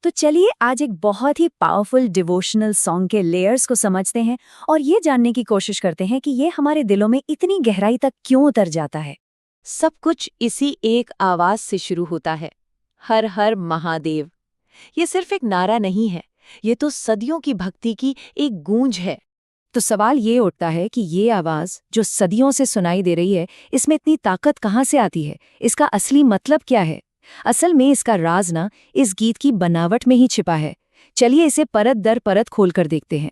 तो चलिए आज एक बहुत ही पावरफुल डिवोशनल सॉन्ग के लेयर्स को समझते हैं और ये जानने की कोशिश करते हैं कि ये हमारे दिलों में इतनी गहराई तक क्यों उतर जाता है। सब कुछ इसी एक आवाज से शुरू होता है, हर हर महादेव। ये सिर्फ एक नारा नहीं है, ये तो सदियों की भक्ति की एक गूंज है। तो सवाल ये उठता है कि ये आवाज जो सदियों से सुनाई दे रही है, इसमें इतनी ताकत कहाँ से आती है? इसका असली मतलब क्या है? असल में इसका राज ना इस गीत की बनावट में ही छिपा है। चलिए इसे परत दर परत खोलकर देखते हैं।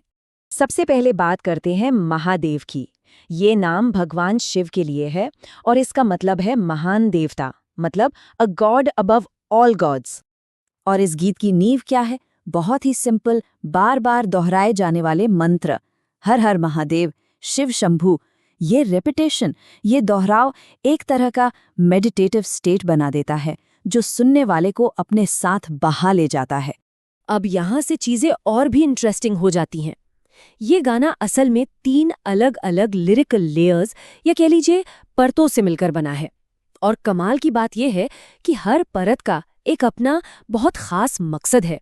सबसे पहले बात करते हैं महादेव की। ये नाम भगवान शिव के लिए है और इसका मतलब है महान देवता, मतलब अ गॉड अबव ऑल गॉड्स। और इस गीत की नींव क्या है? बहुत ही सिंपल, बार बार दोहराए जाने वाले मंत्र, हर हर महादेव, शिव शंभू। ये रेपिटेशन, ये दोहराव एक तरह का मेडिटेटिव स्टेट बना देता है जो सुनने वाले को अपने साथ बहा ले जाता है। अब यहाँ से चीजें और भी इंटरेस्टिंग हो जाती हैं। ये गाना असल में 3 अलग अलग लिरिकल लेयर्स या कह लीजिए परतों से मिलकर बना है। और कमाल की बात यह है कि हर परत का एक अपना बहुत खास मकसद है।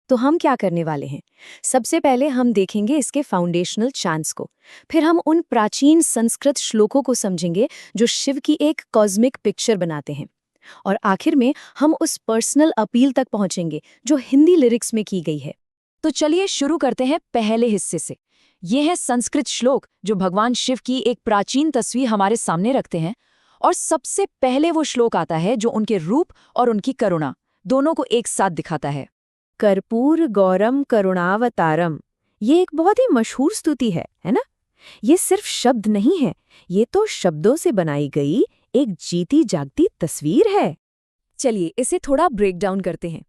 तो हम क्या करने वाले हैं? सबसे पहले हम देखेंगे इसके फाउंडेशनल चांट्स को, फिर हम उन प्राचीन संस्कृत श्लोकों को समझेंगे जो शिव की एक कॉस्मिक पिक्चर बनाते हैं, और आखिर में हम उस पर्सनल अपील तक पहुंचेंगे जो हिंदी लिरिक्स में की गई है। तो चलिए शुरू करते हैं पहले हिस्से से। ये है संस्कृत श्लोक जो भगवान शिव की एक प्राचीन तस्वीर हमारे सामने रखते हैं। और सबसे पहले वो श्लोक आता है जो उनके रूप और उनकी करुणा दोनों को एक साथ दिखाता है। कर्पूर गौरम करुणावतारम। ये एक बहुत ही मशहूर स्तुति है ना? ये सिर्फ शब्द नहीं है, ये तो शब्दों से बनाई गई एक जीती जागती तस्वीर है। चलिए इसे थोड़ा ब्रेक डाउन करते हैं।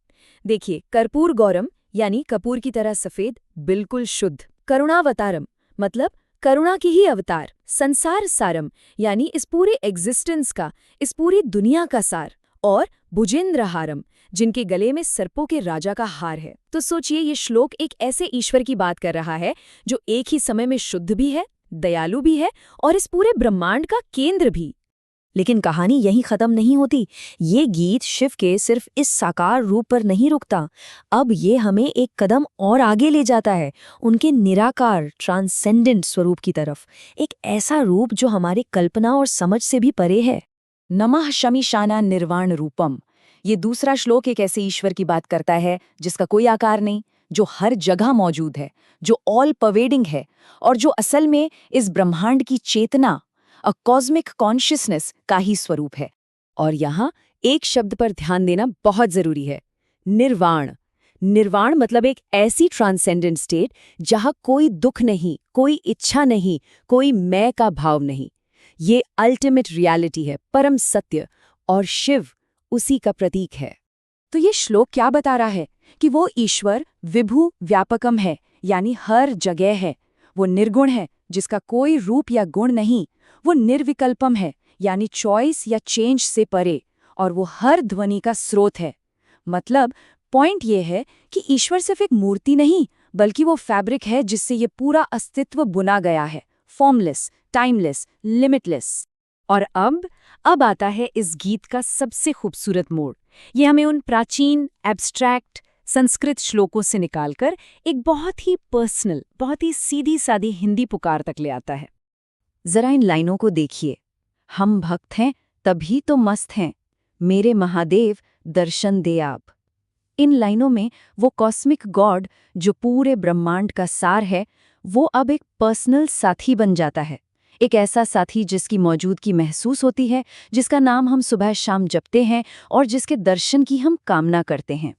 देखिए, कर्पूर गौरम यानी कपूर की तरह सफेद, बिल्कुल शुद्ध। करुणावतारम मतलब करुणा की ही अवतार। संसार सारम यानी इस पूरे एग्जिस्टेंस का, इस पूरी दुनिया का सार। और भुजेंद्रहारम जिनके गले में सर्पों के राजा का हार है। तो सोचिए, ये श्लोक एक ऐसे ईश्वर की बात कर रहा है जो एक ही समय में शुद्ध भी है, दयालु भी है और इस पूरे ब्रह्मांड का केंद्र भी। लेकिन कहानी यहीं खत्म नहीं होती। ये गीत शिव के सिर्फ इस साकार रूप पर नहीं रुकता, अब ये हमें एक कदम और आगे ले जाता है, उनके निराकार ट्रांसेंडेंट स्वरूप की तरफ। एक ऐसा रूप जो हमारी कल्पना और समझ से भी परे है। नमः शमीशाना निर्वाण रूपम। ये दूसरा श्लोक एक ऐसे ईश्वर की बात करता है जिसका कोई आकार नहीं, जो हर जगह मौजूद है, जो ऑल परवेडिंग है और जो असल में इस ब्रह्मांड की चेतना, अ कॉस्मिक कॉन्शियसनेस का ही स्वरूप है। और यहाँ एक शब्द पर ध्यान देना बहुत जरूरी है, निर्वाण। निर्वाण मतलब एक ऐसी ट्रांसेंडेंट स्टेट जहाँ कोई दुख नहीं, कोई इच्छा नहीं, कोई मैं का भाव नहीं। ये अल्टीमेट रियलिटी है, परम सत्य, और शिव उसी का प्रतीक है। तो ये श्लोक क्या बता रहा है? कि वो ईश्वर विभु व्यापकम है, यानी हर जगह है। वो निर्गुण है, जिसका कोई रूप या गुण नहीं। वो निर्विकल्पम है, यानी चॉइस या चेंज से परे, और वो हर ध्वनि का स्रोत है। मतलब पॉइंट ये है कि ईश्वर सिर्फ एक मूर्ति नहीं, बल्कि वो फैब्रिक है जिससे ये पूरा अस्तित्व बुना गया है, फॉर्मलेस, टाइमलेस, लिमिटलेस। और अब आता है इस गीत का सबसे खूबसूरत मोड़। ये हमें उन प्राचीन एब्स्ट्रैक्ट संस्कृत श्लोकों से निकालकर एक बहुत ही पर्सनल, बहुत ही सीधी सादी हिंदी पुकार तक ले आता है। जरा इन लाइनों को देखिए। हम भक्त हैं तभी तो मस्त हैं, मेरे महादेव दर्शन दे आप। इन लाइनों में वो कॉस्मिक गॉड जो पूरे ब्रह्मांड का सार है, वो अब एक पर्सनल साथी बन जाता है। एक ऐसा साथी जिसकी मौजूदगी महसूस होती है, जिसका नाम हम सुबह शाम जपते हैं और जिसके दर्शन की हम कामना करते हैं।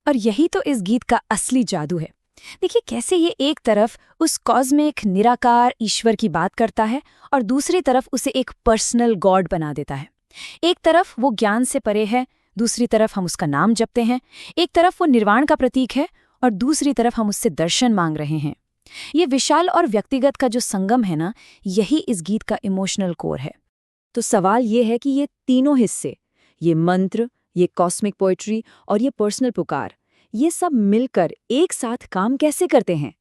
और यही तो इस गीत का असली जादू है। देखिए कैसे ये एक तरफ उस कॉस्मिक निराकार ईश्वर की बात करता है और दूसरी तरफ उसे एक पर्सनल गॉड बना देता है। एक तरफ वो ज्ञान से परे है, दूसरी तरफ हम उसका नाम जपते हैं। एक तरफ वो निर्वाण का प्रतीक है और दूसरी तरफ हम उससे दर्शन मांग रहे हैं। ये विशाल और व्यक्तिगत का जो संगम है ना, यही इस गीत का इमोशनल कोर है। तो सवाल ये है कि ये तीनों हिस्से, ये मंत्र, ये कॉस्मिक पोएट्री और ये पर्सनल पुकार, ये सब मिलकर एक साथ काम कैसे करते हैं?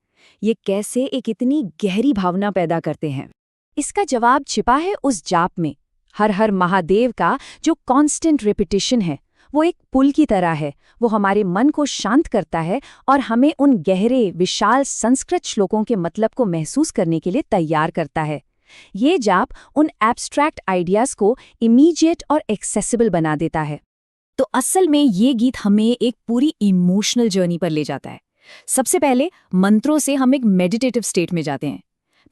ये कैसे एक इतनी गहरी भावना पैदा करते हैं? इसका जवाब छिपा है उस जाप में। हर हर महादेव का जो कांस्टेंट रिपीटिशन है, वो एक पुल की तरह है। वो हमारे मन को शांत करता है और हमें उन गहरे, विशाल संस्कृत श्लोकों के मतलब को महसूस करने के लिए तैयार करता है। ये जाप उन एब्स्ट्रैक्ट आइडियाज को इमीडिएट और एक्सेसिबल बना देता है। तो असल में ये गीत हमें एक पूरी इमोशनल जर्नी पर ले जाता है। सबसे पहले मंत्रों से हम एक मेडिटेटिव स्टेट में जाते हैं,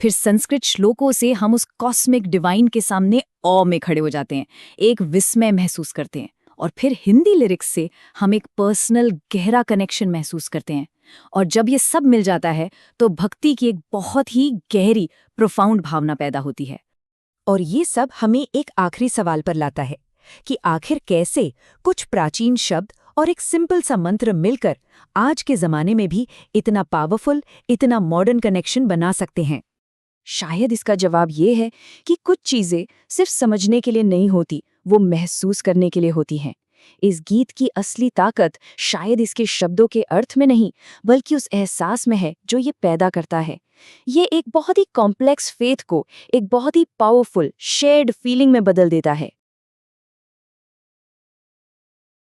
फिर संस्कृत श्लोकों से हम उस कॉस्मिक डिवाइन के सामने ऑ में खड़े हो जाते हैं, एक विस्मय महसूस करते हैं, और फिर हिंदी लिरिक्स से हम एक पर्सनल गहरा कनेक्शन महसूस करते हैं। और जब ये सब मिल जाता है तो भक्ति की एक बहुत ही गहरी, प्रोफाउंड भावना पैदा होती है। और ये सब हमें एक आखिरी सवाल पर लाता है कि आखिर कैसे कुछ प्राचीन शब्द और एक सिंपल सा मंत्र मिलकर आज के ज़माने में भी इतना पावरफुल, इतना मॉडर्न कनेक्शन बना सकते हैं। शायद इसका जवाब ये है कि कुछ चीज़ें सिर्फ समझने के लिए नहीं होती, वो महसूस करने के लिए होती हैं। इस गीत की असली ताकत शायद इसके शब्दों के अर्थ में नहीं, बल्कि उस एहसास में है जो ये पैदा करता है। ये एक बहुत ही कॉम्प्लेक्स फेथ को एक बहुत ही पावरफुल शेयर्ड फीलिंग में बदल देता है।